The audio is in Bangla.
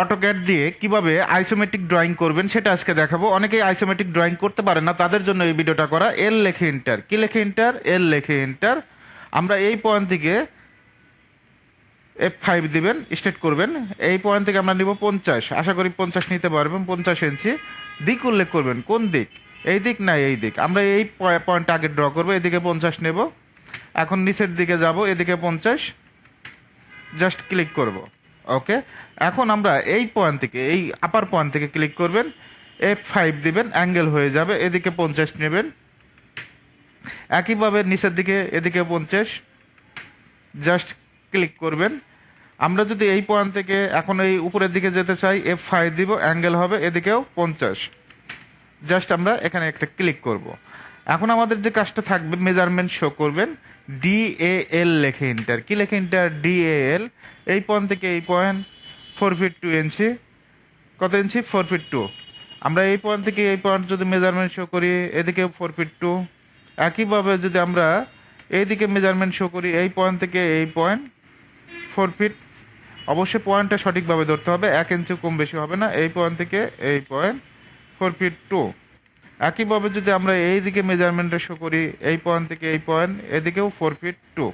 অটোক্যাড দিয়ে কিভাবে আইসোমেট্রিক ড্রয়িং করবেন সেটা আজকে দেখাবো। অনেকেই আইসোমেট্রিক ড্রয়িং করতে পারে না, তাদের জন্য এই ভিডিওটা করা। এল লেখে এন্টার, কি লেখে এন্টার, এল লেখে এন্টার। আমরা এই পয়েন্ট থেকে F5 দিবেন, স্টার্ট করবেন। এই পয়েন্ট থেকে আমরা নিব 50, আশা করি 50 নিতে পারবেন, 50 ইঞ্চি। দিক উল্লেখ করবেন, কোন দিক, এই দিক না এই দিক। আমরা এই পয়েন্ট আগে ড্র করবো, এদিকে 50 নেব। এখন নিচের দিকে যাব, এদিকে 50, জাস্ট ক্লিক করব। ওকে, এখন আমরা এই পয়েন্ট থেকে, এই আপার পয়েন্ট থেকে ক্লিক করবেন, F5 দিবেন, অ্যাঙ্গেল হয়ে যাবে। এদিকে 50 নেবেন, একইভাবে নিচের দিকে এদিকে 50, জাস্ট ক্লিক করবেন। আমরা যদি এই পয়েন্ট থেকে এখন এই উপরের দিকে যেতে চাই, F5 দিব, অ্যাঙ্গেল হবে এদিকেও 50, জাস্ট আমরা এখানে একটা ক্লিক করব। এখন আমাদের যে কাজটা থাকবে, মেজারমেন্ট শো করবেন, DAL লেখে এন্টার, কি লেখে এন্টার, DAL। এই পয়েন্ট থেকে এই পয়েন্ট 4 ফিট 2 ইঞ্চি, কত ইঞ্চি, 4 ফিট 2। আমরা এই পয়েন্ট থেকে এই পয়েন্ট যদি মেজারমেন্ট শো করি, এদিকে 4 ফিট 2। একইভাবে যদি আমরা এইদিকে মেজারমেন্ট শো করি, এই পয়েন্ট থেকে এই পয়েন্ট 4 ফিট, অবশ্যই পয়েন্টটা সঠিকভাবে ধরতে হবে, 1 ইঞ্চি কম বেশি হবে না। এই পয়েন্ট থেকে এই পয়েন্ট 4 ফিট 2। একইভাবে যদি আমরা এই দিকে মেজারমেন্টটা শো করি, এই পয়েন্ট থেকে এই পয়েন্ট, এদিকেও 4 ফিট 2।